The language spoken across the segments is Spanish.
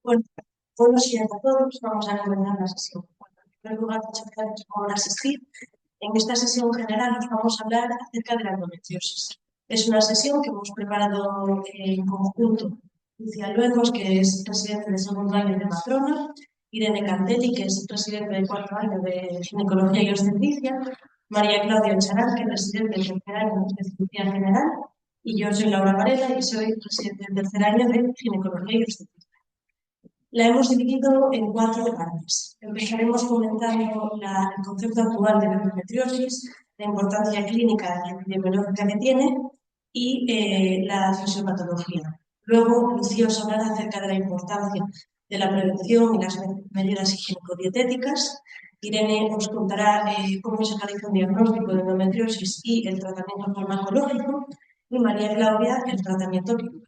Bueno, buenos días a todos. Vamos a comenzar la sesión. Bueno, en primer lugar, muchas gracias por asistir. En esta sesión general nos vamos a hablar acerca de la endometriosis. Es una sesión que hemos preparado en conjunto. Lucía Luengos, que es residente de segundo año de Matrona, Irene Cantelli, que es residente de cuarto año de ginecología y obstetricia, María Claudia Charal, que es residente de tercer año de cirugía general, y yo soy Laura Varela y soy residente de tercer año de ginecología y obstetricia. La hemos dividido en cuatro partes. Empezaremos comentando el concepto actual de la endometriosis, la importancia clínica y epidemiológica que tiene y la fisiopatología. Luego, Lucía os hablará acerca de la importancia de la prevención y las medidas higiénico-dietéticas. Irene os contará cómo se realiza un diagnóstico de endometriosis y el tratamiento farmacológico. Y María Claudia, el tratamiento quirúrgico.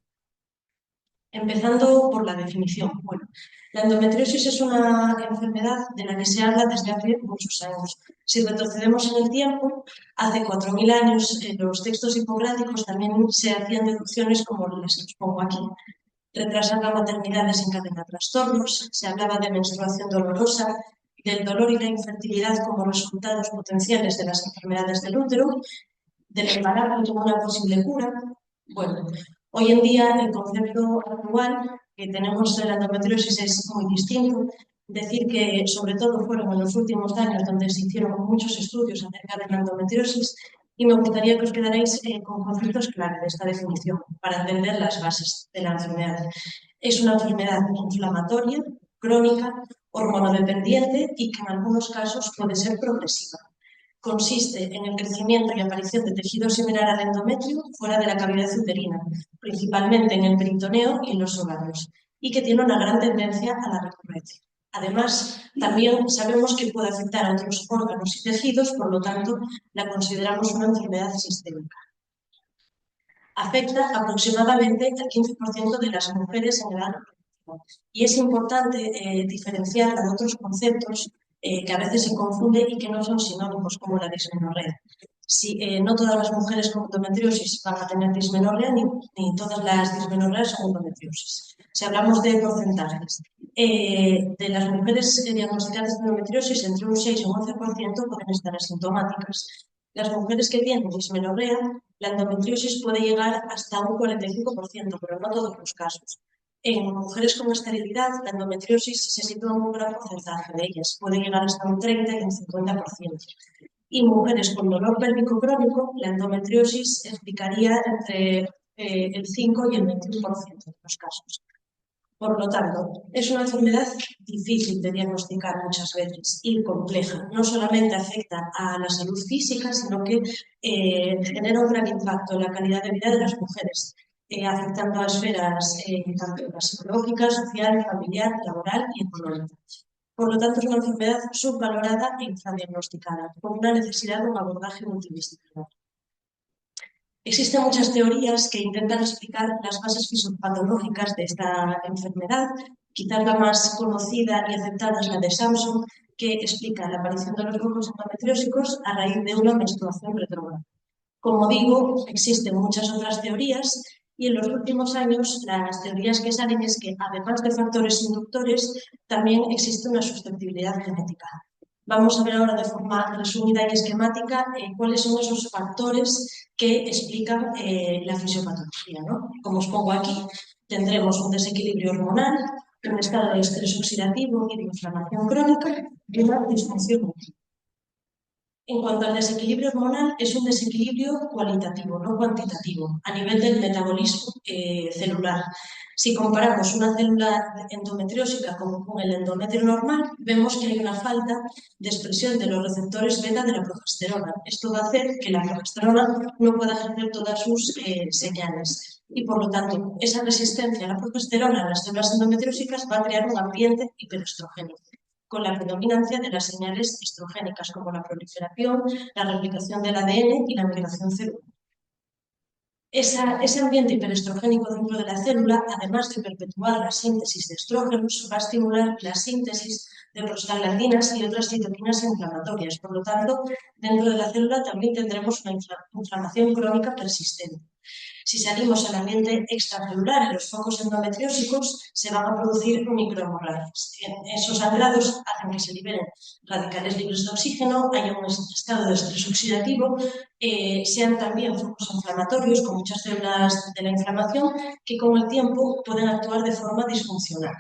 Empezando por la definición. Bueno, la endometriosis es una enfermedad de la que se habla desde hace muchos años. Si retrocedemos en el tiempo, hace 4.000 años en los textos hipocráticos también se hacían deducciones como las que os pongo aquí. Retrasar la maternidad desencadena trastornos, se hablaba de menstruación dolorosa, del dolor y la infertilidad como resultados potenciales de las enfermedades del útero, del embarazo como una posible cura. Bueno, hoy en día el concepto actual que tenemos de la endometriosis es muy distinto. Decir que sobre todo fueron en los últimos años donde se hicieron muchos estudios acerca de la endometriosis y me gustaría que os quedarais con conceptos claros de esta definición para entender las bases de la enfermedad. Es una enfermedad inflamatoria, crónica, hormonodependiente y que en algunos casos puede ser progresiva. Consiste en el crecimiento y aparición de tejido similar al endometrio fuera de la cavidad uterina, principalmente en el peritoneo y en los ovarios, y que tiene una gran tendencia a la recurrencia. Además, también sabemos que puede afectar a otros órganos y tejidos, por lo tanto, la consideramos una enfermedad sistémica. Afecta aproximadamente al 15% de las mujeres en edad reproductiva. Y es importante diferenciarla de otros conceptos que a veces se confunden y que no son sinónimos, como la dismenorrea. No todas las mujeres con endometriosis van a tener dismenorrea, ni todas las dismenorreas son endometriosis. Si hablamos de porcentajes, de las mujeres diagnosticadas de endometriosis, entre un 6 y un 11% pueden estar asintomáticas. Las mujeres que tienen dismenorrea, la endometriosis puede llegar hasta un 45%, pero no todos los casos. En mujeres con esterilidad, la endometriosis se sitúa en un gran porcentaje de ellas, puede llegar hasta un 30 y un 50%. Y mujeres con dolor pélvico crónico, la endometriosis explicaría entre el 5 y el 21% de los casos. Por lo tanto, es una enfermedad difícil de diagnosticar muchas veces y compleja. No solamente afecta a la salud física, sino que genera un gran impacto en la calidad de vida de las mujeres, afectando a esferas tanto psicológicas, social, familiar, laboral y económica. Por lo tanto, es una enfermedad subvalorada e infradiagnosticada, con una necesidad de un abordaje multidisciplinar. Existen muchas teorías que intentan explicar las bases fisiopatológicas de esta enfermedad. Quizás la más conocida y aceptada es la de Samson, que explica la aparición de los grupos endometriósicos a raíz de una menstruación retrógrada. Como digo, existen muchas otras teorías y en los últimos años las teorías que salen es que además de factores inductores, también existe una susceptibilidad genética. Vamos a ver ahora de forma resumida y esquemática cuáles son esos factores que explican la fisiopatología, ¿no? Como os pongo aquí, tendremos un desequilibrio hormonal, un estado de estrés oxidativo y de inflamación crónica y una disfunción múltiple. En cuanto al desequilibrio hormonal, es un desequilibrio cualitativo, no cuantitativo, a nivel del metabolismo celular. Si comparamos una célula endometriósica con el endometrio normal, vemos que hay una falta de expresión de los receptores beta de la progesterona. Esto va a hacer que la progesterona no pueda ejercer todas sus señales. Y por lo tanto, esa resistencia a la progesterona en las células endometriósicas va a crear un ambiente hiperestrogénico, con la predominancia de las señales estrogénicas como la proliferación, la replicación del ADN y la migración celular. Ese ambiente hiperestrogénico dentro de la célula, además de perpetuar la síntesis de estrógenos, va a estimular la síntesis de prostaglandinas y otras citoquinas inflamatorias. Por lo tanto, dentro de la célula también tendremos una inflamación crónica persistente. Si salimos al ambiente extracelular, en los focos endometriósicos, se van a producir microhemorragias. Esos sangrados hacen que se liberen radicales libres de oxígeno, haya un estado de estrés oxidativo, sean también focos inflamatorios con muchas células de la inflamación que con el tiempo pueden actuar de forma disfuncional.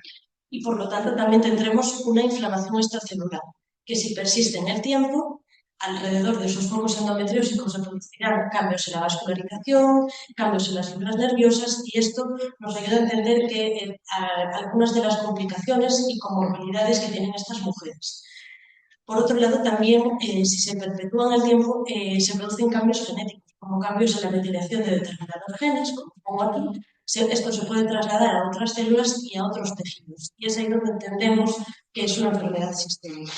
Y por lo tanto también tendremos una inflamación extracelular, que si persiste en el tiempo, alrededor de esos focos endometriósicos se producirán cambios en la vascularización, cambios en las fibras nerviosas, y esto nos ayuda a entender que algunas de las complicaciones y comorbilidades que tienen estas mujeres. Por otro lado, también, si se perpetúan el tiempo, se producen cambios genéticos, como cambios en la metilación de determinados genes, como pongo aquí. Esto se puede trasladar a otras células y a otros tejidos. Y es ahí donde entendemos que es una enfermedad sistémica.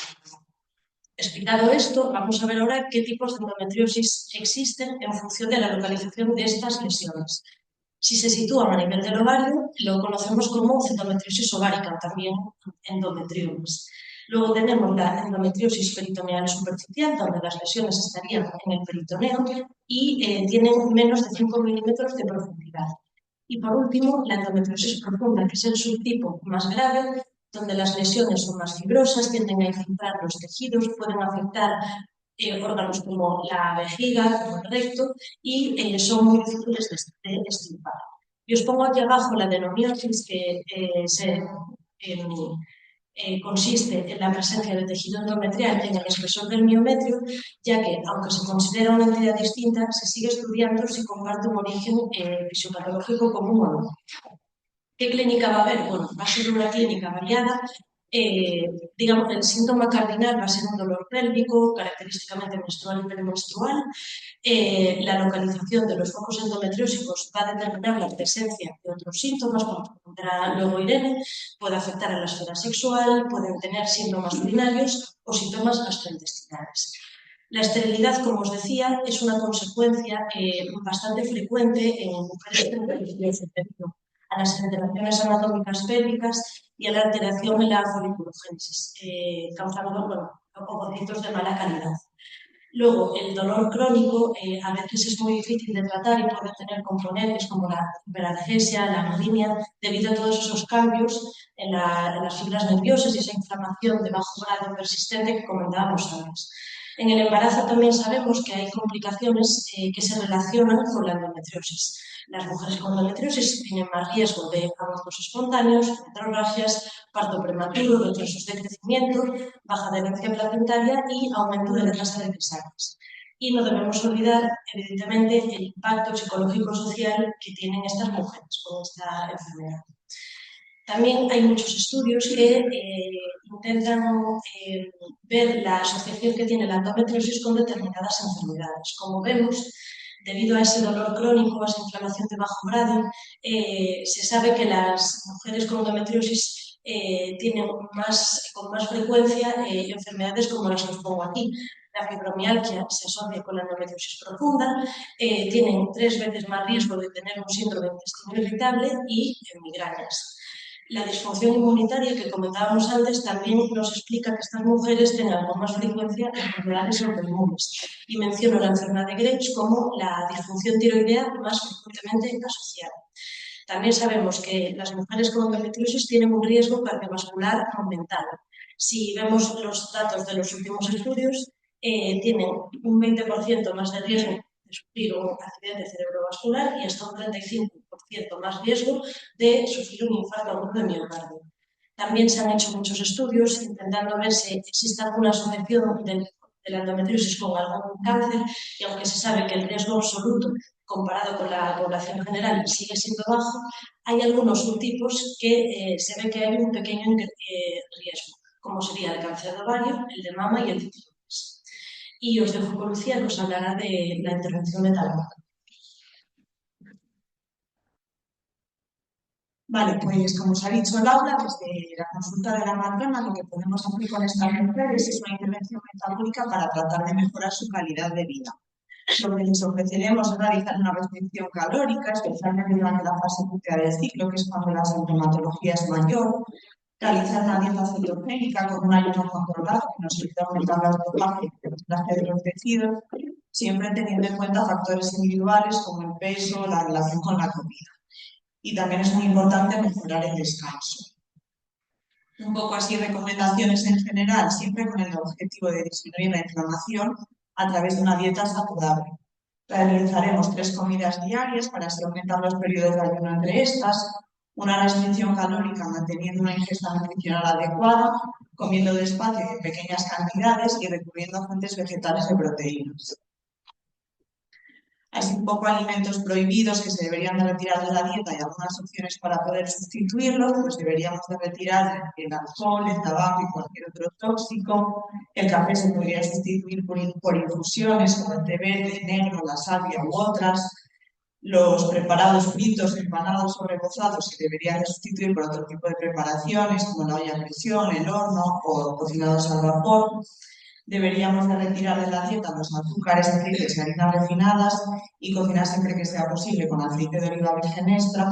Explicado esto, vamos a ver ahora qué tipos de endometriosis existen en función de la localización de estas lesiones. Si se sitúan a nivel del ovario, lo conocemos como endometriosis ovárica, también endometriomas. Luego tenemos la endometriosis peritoneal superficial, donde las lesiones estarían en el peritoneo y tienen menos de 5 milímetros de profundidad. Y por último, la endometriosis profunda, que es el subtipo más grave, donde las lesiones son más fibrosas, tienden a infiltrar los tejidos, pueden afectar órganos como la vejiga, como el recto, y son muy difíciles de extirpar. Y os pongo aquí abajo la adenomiosis, que consiste en la presencia de tejido endometrial en el espesor del miometrio, ya que, aunque se considera una entidad distinta, se sigue estudiando si comparte un origen fisiopatológico común o no. ¿Qué clínica va a haber? Bueno, va a ser una clínica variada. Digamos, el síntoma cardinal va a ser un dolor pélvico, característicamente menstrual y premenstrual. La localización de los focos endometriósicos va a determinar la presencia de otros síntomas, como comentará luego Irene, puede afectar a la esfera sexual, pueden tener síntomas urinarios o síntomas gastrointestinales. La esterilidad, como os decía, es una consecuencia bastante frecuente en mujeres debido a las alteraciones anatómicas pélvicas y a la alteración en la foliculogénesis, causando ovocitos de mala calidad. Luego, el dolor crónico a veces es muy difícil de tratar y puede tener componentes como la hiperalgesia, la anuria, debido a todos esos cambios en las fibras nerviosas y esa inflamación de bajo grado persistente que comentábamos antes. En el embarazo también sabemos que hay complicaciones que se relacionan con la endometriosis. Las mujeres con endometriosis tienen más riesgo de abortos espontáneos, metrorragias, parto prematuro, retrasos de crecimiento, baja adherencia placentaria y aumento de la tasa de cesáreas. Y no debemos olvidar, evidentemente, el impacto psicológico-social que tienen estas mujeres con esta enfermedad. También hay muchos estudios que intentan ver la asociación que tiene la endometriosis con determinadas enfermedades. Como vemos, debido a ese dolor crónico, a esa inflamación de bajo grado, se sabe que las mujeres con endometriosis tienen con más frecuencia enfermedades como las que os pongo aquí. La fibromialgia se asocia con la endometriosis profunda, tienen 3 veces más riesgo de tener un síndrome de intestino irritable y migrañas. La disfunción inmunitaria que comentábamos antes también nos explica que estas mujeres tengan con más frecuencia enfermedades autoinmunes. Y menciono la enfermedad de Graves como la disfunción tiroidea más frecuentemente asociada. También sabemos que las mujeres con endometriosis tienen un riesgo cardiovascular aumentado. Si vemos los datos de los últimos estudios, tienen un 20% más de riesgo de sufrir un accidente cerebrovascular y hasta un 35% más riesgo de sufrir un infarto agudo de miocardio. También se han hecho muchos estudios intentando ver si existe alguna asociación de la endometriosis con algún cáncer, y aunque se sabe que el riesgo absoluto comparado con la población general sigue siendo bajo, hay algunos subtipos que se ve que hay un pequeño riesgo, como sería el cáncer de ovario, el de mama y el de tiroides. Y os dejo con Lucía, que os hablará de la intervención metabólica. Vale, pues como os ha dicho Laura, desde la consulta de la matrona, lo que podemos hacer con estas mujeres es una intervención metabólica para tratar de mejorar su calidad de vida. Lo que les ofreceremos es realizar una restricción calórica, especialmente durante la fase fúctea del ciclo, que es cuando la sintomatología es mayor, realizar una dieta cetogénica con un ayuno controlado que nos ayuda a aumentar las dopaje de los tejidos, siempre teniendo en cuenta factores individuales como el peso, la relación con la comida. Y también es muy importante mejorar el descanso. Un poco así recomendaciones en general, siempre con el objetivo de disminuir la inflamación a través de una dieta saludable. Realizaremos 3 comidas diarias para así aumentar los periodos de ayuno entre estas, una restricción calórica manteniendo una ingesta nutricional adecuada, comiendo despacio y en pequeñas cantidades y recurriendo a fuentes vegetales de proteínas. Así un poco alimentos prohibidos que se deberían de retirar de la dieta y algunas opciones para poder sustituirlos, pues deberíamos de retirar el alcohol, el tabaco y cualquier otro tóxico. El café se podría sustituir por infusiones como el té verde, negro, la salvia u otras. Los preparados fritos, empanados o rebozados se deberían de sustituir por otro tipo de preparaciones como la olla a presión, el horno o cocinados al vapor. Deberíamos de retirar de la dieta los azúcares, aceites y harinas refinadas y cocinar siempre que sea posible con aceite de oliva virgen extra.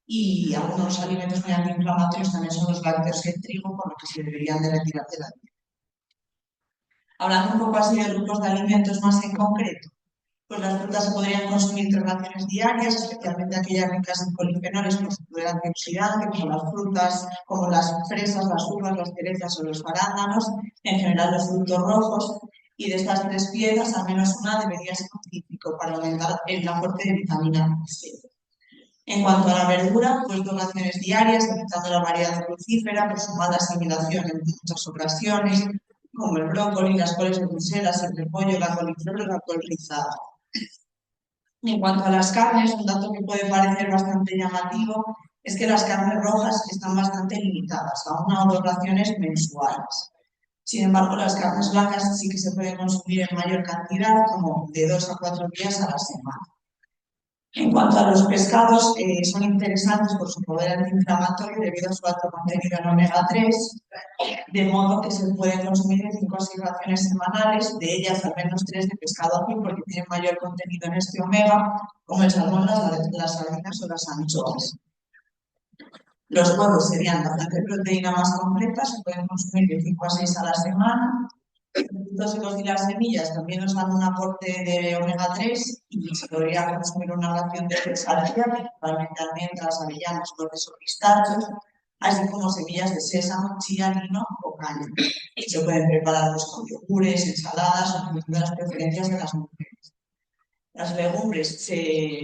Y algunos alimentos muy antiinflamatorios también son los lácteos y el trigo, por lo que se deberían de retirar de la dieta. Hablando un poco así de grupos de alimentos más en concreto, pues las frutas se podrían consumir 3 raciones diarias, especialmente aquellas ricas en polifenoles por su poder antioxidante, como las frutas, como las fresas, las uvas, las cerezas o los arándanos, en general los frutos rojos. Y de estas 3 piezas, al menos una debería ser específico para aumentar el aporte de vitamina C. En cuanto a la verdura, pues 2 raciones diarias, evitando la variedad crucífera por su mala asimilación en muchas ocasiones, como el brócoli, las coles de Bruselas, el repollo, la coliflor y la col rizada. En cuanto a las carnes, un dato que puede parecer bastante llamativo es que las carnes rojas están bastante limitadas, a 1 o 2 raciones mensuales. Sin embargo, las carnes blancas sí que se pueden consumir en mayor cantidad, como de 2 a 4 días a la semana. En cuanto a los pescados, son interesantes por su poder antiinflamatorio debido a su alto contenido en omega 3, de modo que se pueden consumir en 5 o 6 raciones semanales, de ellas al menos 3 de pescado azul porque tienen mayor contenido en este omega, como el salmón, las sardinas o las anchoas. Los huevos serían la fuente de proteína más completa, se pueden consumir de 5 a 6 a la semana. Los frutos secos y las semillas también nos dan un aporte de omega 3 y se podría consumir una ración de 3 al día, principalmente almendras, avellanas, flores o pistachos, así como semillas de sésamo, chía, lino o caña. Se pueden preparar con yogures, ensaladas o de las preferencias de las mujeres. Las legumbres se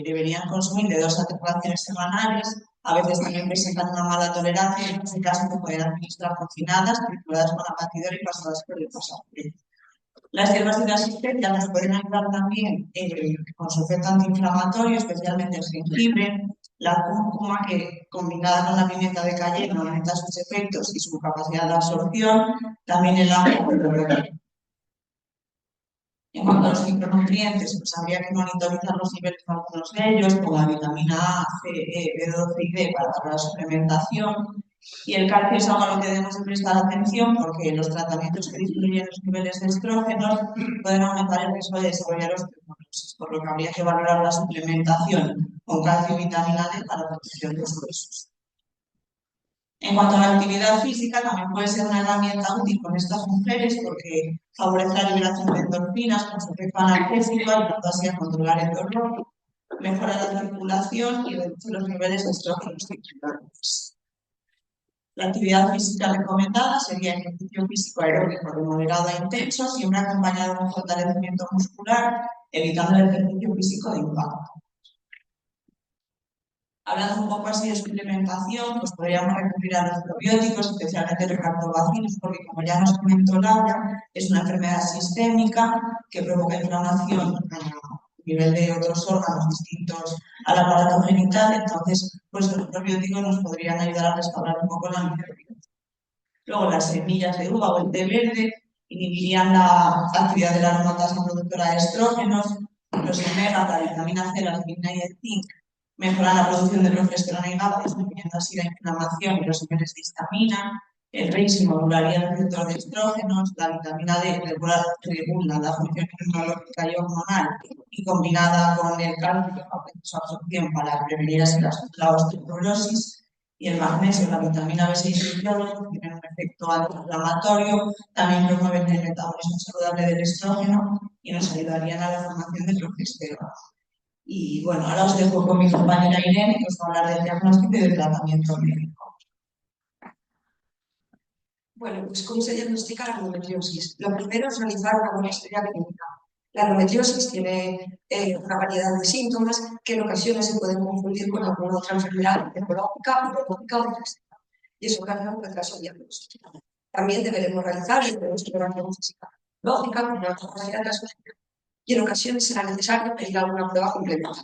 deberían consumir de 2 a 3 raciones semanales. A veces también presentan una mala tolerancia y en este caso se pueden administrar cocinadas, trituradas con la batidora y pasadas por el pasapuré. Las hierbas y las especias nos pueden ayudar también con su efecto antiinflamatorio, especialmente el jengibre, la cúrcuma, que combinada con la pimienta de cayenne aumenta sus efectos y su capacidad de absorción, también el ajo. En cuanto a los micronutrientes, pues habría que monitorizar los niveles de algunos de ellos, como la vitamina A, C, E, B12 y D para la suplementación. Y el calcio es algo a lo que debemos de prestar atención porque los tratamientos que disminuyen los niveles de estrógenos pueden aumentar el riesgo de desarrollar osteoporosis, por lo que habría que valorar la suplementación con calcio y vitamina D para la protección de los huesos. En cuanto a la actividad física, también puede ser una herramienta útil con estas mujeres porque favorece la liberación de endorfinas con su efecto analgésico, ayudando así a controlar el dolor, mejora la circulación y reduce los niveles de estrógenos circulares. La actividad física recomendada sería ejercicio físico aeróbico de moderado a intenso, siempre acompañado de un fortalecimiento muscular, evitando el ejercicio físico de impacto. Hablando un poco así de suplementación, pues podríamos recurrir a los probióticos, especialmente los lactobacilos, porque como ya nos comentó Laura, es una enfermedad sistémica que provoca inflamación a nivel de otros órganos distintos al aparato genital, entonces pues los probióticos nos podrían ayudar a restaurar un poco la microbiota. Luego las semillas de uva o el té verde inhibirían la actividad de la aromatasa productora de estrógenos, los omega, la vitamina C, la vitamina y el zinc mejoran la producción de progesterona y GABA, disminuyendo así la inflamación y los niveles de histamina. El RIS modularía el receptor de estrógenos, la vitamina D regula la función inmunológica y hormonal y combinada con el calcio aumenta su absorción para prevenir así la osteoporosis. Y el magnesio, la vitamina B6 y el yodo tienen un efecto antiinflamatorio, también promueven el metabolismo saludable del estrógeno y nos ayudarían a la formación de progesterona. Y bueno, ahora os dejo con mi compañera Irene, que os va a hablar del diagnóstico y del tratamiento médico. Bueno, pues ¿cómo se diagnostica la endometriosis? Lo primero es realizar una buena historia clínica. La endometriosis tiene una variedad de síntomas que en ocasiones se pueden confundir con alguna otra enfermedad oncológica, urológica o digestiva, y eso causa un retraso diagnóstico. También deberemos realizar una exploración física lógica con una tomografía transvaginal, y en ocasiones será necesario pedir alguna prueba complementaria.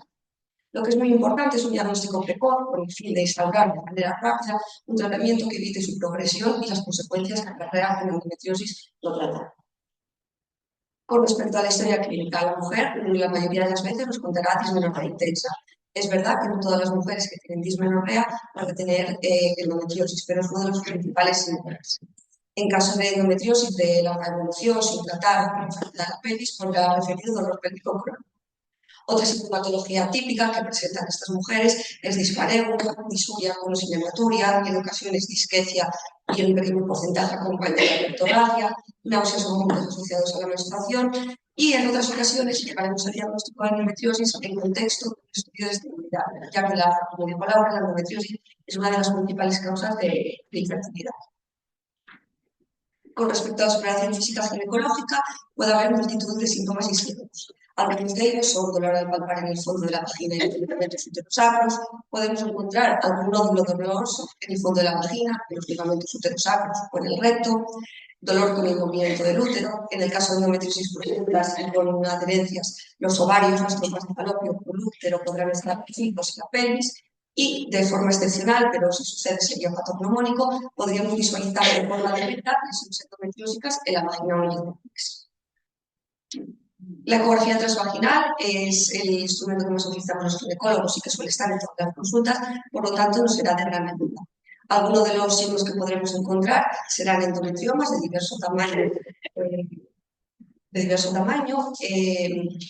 Lo que es muy importante es un diagnóstico precoz con el fin de instaurar de manera rápida un tratamiento que evite su progresión y las consecuencias que acarrea una endometriosis no tratada. Con respecto a la historia clínica, la mujer la mayoría de las veces nos contará dismenorrea intensa. Es verdad que no todas las mujeres que tienen dismenorrea van a tener endometriosis, pero es uno de los principales síntomas. En caso de endometriosis de larga evolución, sin tratar la pelvis, podrá referir dolor pélvico crónico. Otra sintomatología típica que presentan estas mujeres es dispareunia, disuria, hematuria, y en ocasiones disquecia y en un pequeño porcentaje acompañada de ortorragia, náuseas o vómitos asociados a la menstruación, y en otras ocasiones llegaremos al diagnóstico de endometriosis en contexto de estudio de esterilidad, ya que como dijo Laura, la endometriosis es una de las principales causas de infertilidad. Con respecto a la exploración física ginecológica, puede haber multitud de síntomas isquémicos. Algunos de ellos son dolor al palpar en el fondo de la vagina y en los ligamentos uterosacros. Podemos encontrar algún nódulo doloroso en el fondo de la vagina, en los ligamentos uterosacros o en el recto. Dolor con el movimiento del útero. En el caso de endometriosis profundas y con adherencias, los ovarios, las trompas de falopio o el útero podrán estar fijos en la pelvis. Y de forma excepcional, pero si sucede sería patognomónico, podríamos visualizar de forma directa lesiones endometriósicas en la vagina o en el córtex. La ecografía transvaginal es el instrumento que más utilizamos los ginecólogos y que suele estar en todas las consultas, por lo tanto no será de gran ayuda. Algunos de los signos que podremos encontrar serán endometriomas de diverso tamaño,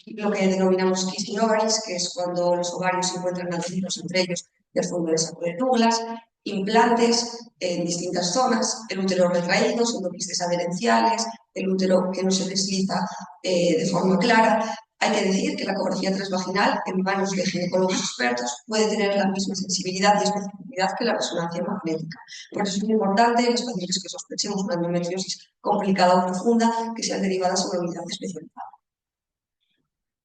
lo que denominamos kissing ovaries, que es cuando los ovarios se encuentran adheridos entre ellos del fondo del saco de Douglas, implantes en distintas zonas, el útero retraído, endoquistes adherenciales, el útero que no se desliza de forma clara. Hay que decir que la ecografía transvaginal en manos de ginecólogos expertos puede tener la misma sensibilidad y especificidad que la resonancia magnética. Por eso es muy importante en los pacientes que sospechemos una endometriosis complicada o profunda que sean derivadas a una unidad especializada.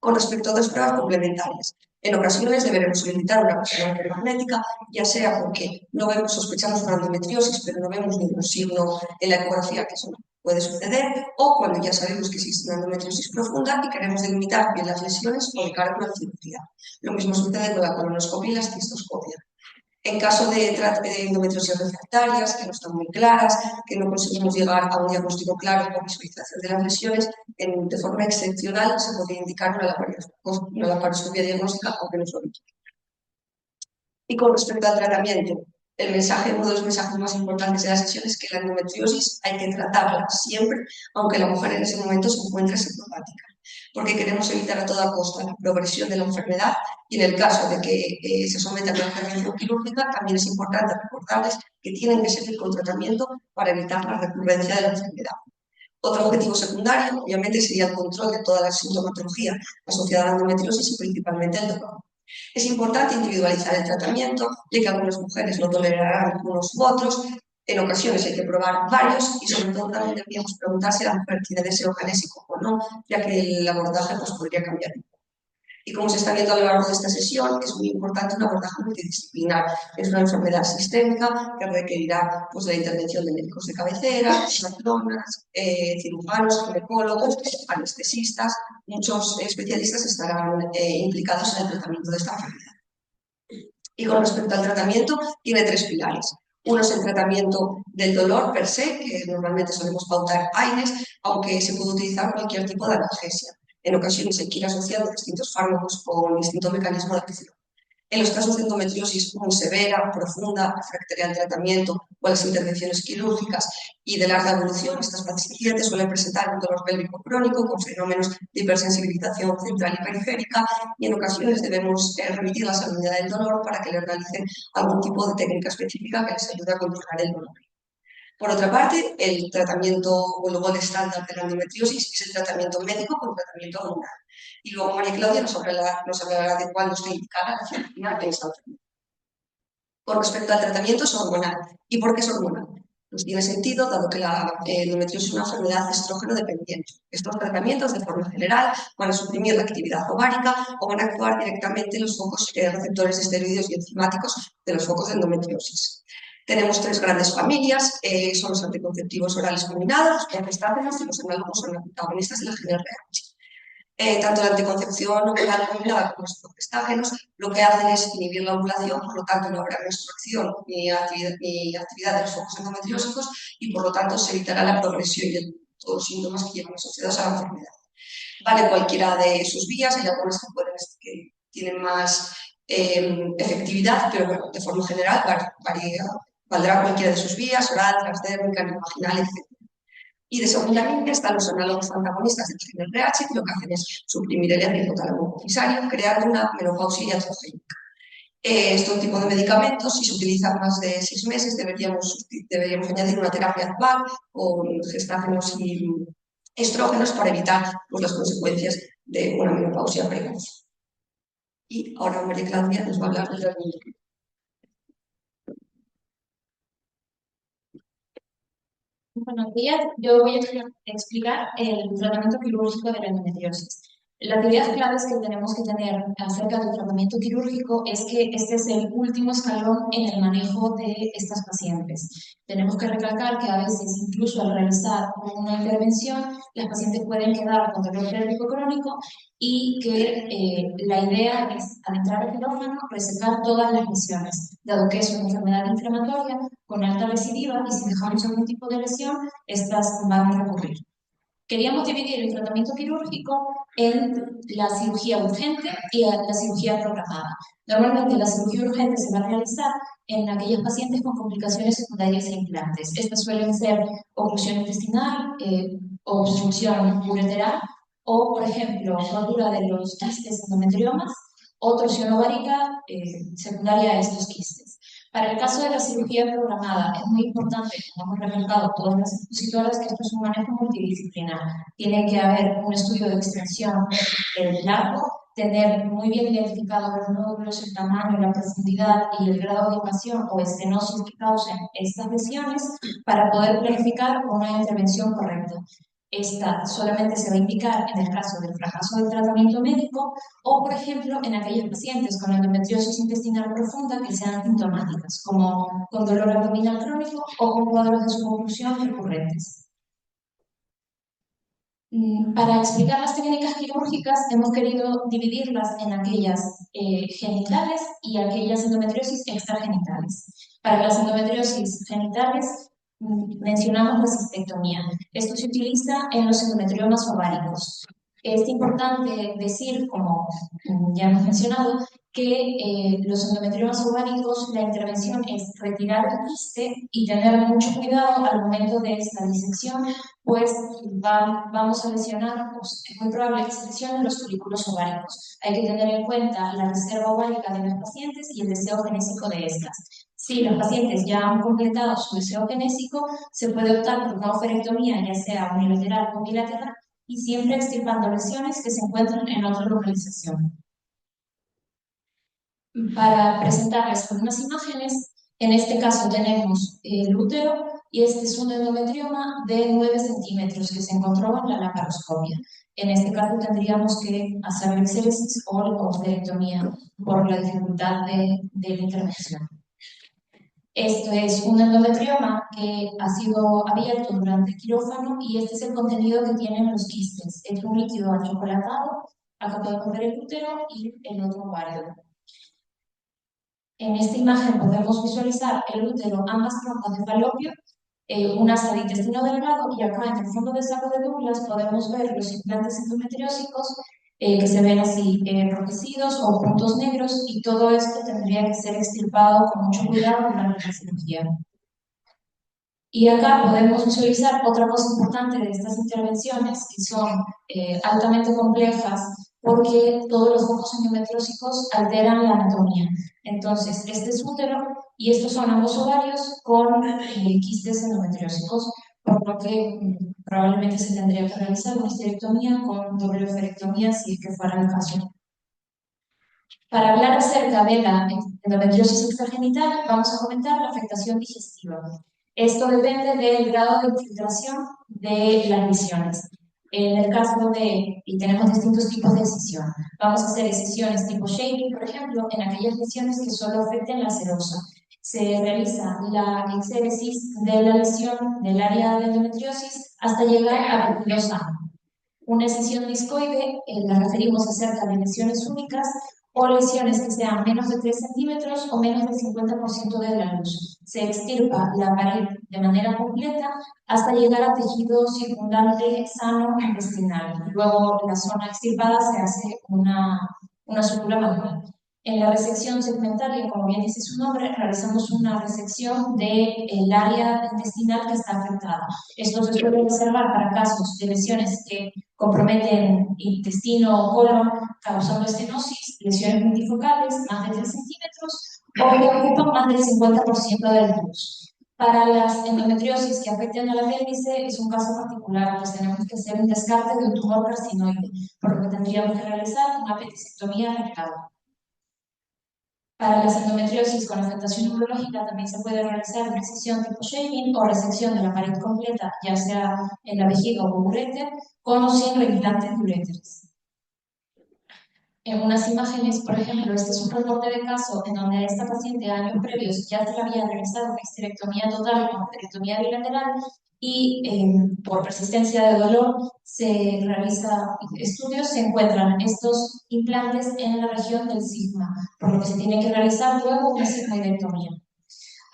Con respecto a otras pruebas complementarias, en ocasiones deberemos solicitar una resonancia magnética, ya sea porque sospechamos una endometriosis, pero no vemos ningún signo en la ecografía, que eso puede suceder, o cuando ya sabemos que existe una endometriosis profunda y queremos delimitar bien las lesiones o de cara a una cirugía. Lo mismo sucede con la colonoscopia y la cistoscopia. En caso de endometriosis refractarias, que no están muy claras, que no conseguimos llegar a un diagnóstico claro o visualización de las lesiones, de forma excepcional se podría indicar una laparoscopia diagnóstica, aunque no es lo habitual. Y con respecto al tratamiento, uno de los mensajes más importantes de la sesión es que la endometriosis hay que tratarla siempre, aunque la mujer en ese momento se encuentre sintomática, porque queremos evitar a toda costa la progresión de la enfermedad, y en el caso de que se someta a una intervención quirúrgica, también es importante recordarles que tienen que seguir con tratamiento para evitar la recurrencia de la enfermedad. Otro objetivo secundario, obviamente, sería el control de toda la sintomatología asociada a la endometriosis y principalmente el dolor. Es importante individualizar el tratamiento, ya que algunas mujeres lo tolerarán unos u otros. En ocasiones hay que probar varios y sobre todo también deberíamos preguntar si la mujer tiene deseo genésico o no, ya que el abordaje podría cambiar. Y como se está viendo a lo largo de esta sesión, es muy importante un abordaje multidisciplinar. Es una enfermedad sistémica que requerirá la intervención de médicos de cabecera, matronas, cirujanos, ginecólogos, anestesistas. Muchos especialistas estarán implicados en el tratamiento de esta enfermedad. Y con respecto al tratamiento, tiene tres pilares. Uno es el tratamiento del dolor per se, que normalmente solemos pautar AINES, aunque se puede utilizar cualquier tipo de analgesia. En ocasiones hay que ir asociando distintos fármacos con distinto mecanismo de acción. En los casos de endometriosis muy severa, profunda, refractaria al tratamiento o a las intervenciones quirúrgicas y de larga evolución, estas pacientes suelen presentar un dolor pélvico crónico con fenómenos de hipersensibilización central y periférica, y en ocasiones debemos remitirlas a la unidad del dolor para que le realicen algún tipo de técnica específica que les ayude a controlar el dolor. Por otra parte, el tratamiento o el gold estándar de la endometriosis es el tratamiento médico con tratamiento hormonal. Y luego María Claudia nos hablará de cuándo está indicada la cirugía en esta enfermedad. Con respecto al tratamiento es hormonal. ¿Y por qué es hormonal? Pues tiene sentido, dado que la endometriosis es una enfermedad estrógeno dependiente. Estos tratamientos, de forma general, van a suprimir la actividad ovárica o van a actuar directamente en los focos receptores esteroideos y enzimáticos de los focos de endometriosis. Tenemos tres grandes familias, son los anticonceptivos orales combinados, los gestágenos y los análogos antagonistas de la GnRH. Tanto la anticoncepción oral combinada como los gestágenos lo que hacen es inhibir la ovulación, por lo tanto no habrá menstruación ni actividad de los focos endometriósicos y por lo tanto se evitará la progresión de todos los síntomas que llevan asociados a la enfermedad. Vale cualquiera de sus vías, hay algunas que tienen más efectividad, pero bueno, de forma general valdrá cualquiera de sus vías, oral, transdérmica, vaginal, etc. Y de segunda línea están los análogos antagonistas del GnRH, que lo que hacen es suprimir el eje hipotálamo hipofisario, creando una menopausia iatrogénica. Este tipo de medicamentos, si se utilizan más de 6 meses, deberíamos añadir una terapia actual con gestágenos y estrógenos para evitar pues, las consecuencias de una menopausia precoz. Y ahora María Claudia nos va a hablar del tratamiento. Buenos días, yo voy a explicar el tratamiento quirúrgico de la endometriosis. Las ideas claves que tenemos que tener acerca del tratamiento quirúrgico es que este es el último escalón en el manejo de estas pacientes. Tenemos que recalcar que a veces, incluso al realizar una intervención, las pacientes pueden quedar con dolor pélvico crónico y que la idea es, al entrar al quirófano, resecar todas las lesiones, dado que es una enfermedad inflamatoria con alta recidiva y si dejamos algún tipo de lesión, estas van a recurrir. Queríamos dividir el tratamiento quirúrgico en la cirugía urgente y la cirugía programada. Normalmente la cirugía urgente se va a realizar en aquellas pacientes con complicaciones secundarias e implantes. Estas suelen ser oclusión intestinal, obstrucción ureteral o, por ejemplo, rotura de los quistes endometriomas o torsión ovárica secundaria a estos quistes. Para el caso de la cirugía programada, es muy importante, como hemos recalcado todas las expositoras, que esto es un manejo multidisciplinar. Tiene que haber un estudio de extensión largo, tener muy bien identificados los nódulos, el tamaño, la profundidad y el grado de invasión o estenosis que causen estas lesiones para poder planificar una intervención correcta. Esta solamente se va a indicar en el caso del fracaso del tratamiento médico o, por ejemplo, en aquellos pacientes con endometriosis intestinal profunda que sean sintomáticas, como con dolor abdominal crónico o con cuadros de suboclusión recurrentes. Para explicar las técnicas quirúrgicas hemos querido dividirlas en aquellas genitales y aquellas endometriosis extragenitales. Para las endometriosis genitales mencionamos la cistectomía. Esto se utiliza en los endometriomas ováricos. Es importante decir, como ya hemos mencionado, que los endometriomas ováricos, la intervención es retirar el quiste y tener mucho cuidado al momento de esta disección, pues vamos a lesionar, pues, es muy probable que se lesionen los folículos ováricos. Hay que tener en cuenta la reserva ovárica de los pacientes y el deseo genésico de estas. Si los pacientes ya han completado su deseo genésico, se puede optar por una oferectomía, ya sea unilateral o bilateral, y siempre extirpando lesiones que se encuentran en otra localización. Para presentarles algunas imágenes, en este caso tenemos el útero y este es un endometrioma de 9 centímetros que se encontró en la laparoscopia. En este caso tendríamos que hacer la exéresis o oferectomía por la dificultad de la intervención. Esto es un endometrioma que ha sido abierto durante el quirófano y este es el contenido que tienen los quistes. Es un líquido achocolatado, acá podemos ver el útero y el otro ovario. En esta imagen podemos visualizar el útero, ambas trompas de falopio, un asa de intestino delgado y acá en el fondo del saco de Douglas podemos ver los implantes endometriósicos que se ven así enrojecidos o puntos negros, y todo esto tendría que ser extirpado con mucho cuidado durante la cirugía. Y acá podemos visualizar otra cosa importante de estas intervenciones, que son altamente complejas, porque todos los focos endometriósicos alteran la anatomía. Entonces, este es útero y estos son ambos ovarios con quistes endometriósicos, por lo que probablemente se tendría que realizar una histerectomía con doble oophorectomía si es que fuera el caso. Para hablar acerca de la endometriosis extragenital, vamos a comentar la afectación digestiva. Esto depende del grado de infiltración de las lesiones. En el caso de, y tenemos distintos tipos de excisión, vamos a hacer excisiones tipo shaping, por ejemplo, en aquellas lesiones que solo afecten la serosa. Se realiza la exéresis de la lesión del área de endometriosis hasta llegar a tejido sano. Una excisión discoide la referimos acerca de lesiones únicas o lesiones que sean menos de 3 centímetros o menos del 50% de la luz. Se extirpa la pared de manera completa hasta llegar a tejido circundante sano intestinal. Luego la zona extirpada se hace una sutura manual. En la resección segmentaria, como bien dice su nombre, realizamos una resección del área intestinal que está afectada. Esto se suele reservar para casos de lesiones que comprometen intestino o colon, causando estenosis, lesiones multifocales, más de 3 centímetros, o que ocupan más del 50% del luz. Para las endometriosis que afectan a la pelvice es un caso particular, pues tenemos que hacer un descarte de un tumor carcinoide, por lo que tendríamos que realizar una apendicectomía rectal. Para las endometriosis con afectación urológica también se puede realizar una excisión tipo shaping o resección de la pared completa, ya sea en la vejiga o uréter, con o sin reimplantes de uréteres. En unas imágenes, por ejemplo, este es un reporte de caso en donde a esta paciente años previos ya se le había realizado una histerectomía total con histerectomía bilateral y por persistencia de dolor se realiza estudios, se encuentran estos implantes en la región del sigma, por lo que se tiene que realizar luego una sigmoidectomía.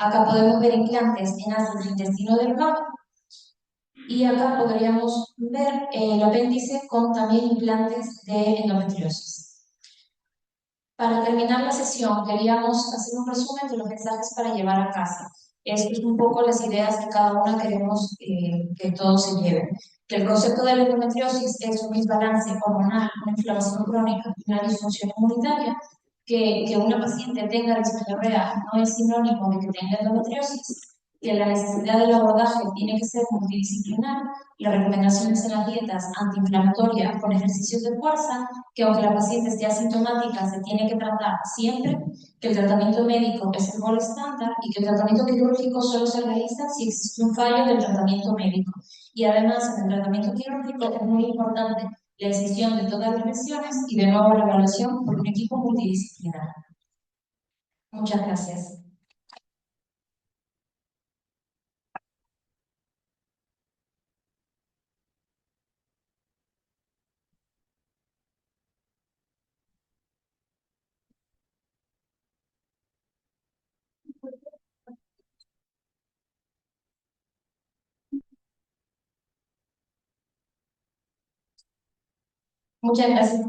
Acá podemos ver implantes en ácido del intestino delgado y acá podríamos ver el apéndice con también implantes de endometriosis. Para terminar la sesión, queríamos hacer un resumen de los mensajes para llevar a casa. Esto es un poco las ideas que cada una queremos que todos se lleven. Que el concepto de la endometriosis es un desbalance hormonal, una inflamación crónica y una disfunción inmunitaria. Que una paciente tenga dismenorrea no es sinónimo de que tenga endometriosis. Que la necesidad del abordaje tiene que ser multidisciplinar. Las recomendaciones en las dietas antiinflamatorias con ejercicios de fuerza, que aunque la paciente esté asintomática, se tiene que tratar siempre, que el tratamiento médico es el gol estándar y que el tratamiento quirúrgico solo se realiza si existe un fallo del tratamiento médico. Y además, en el tratamiento quirúrgico es muy importante la decisión de todas las lesiones y de nuevo la evaluación por un equipo multidisciplinar. Muchas gracias. Muchas gracias.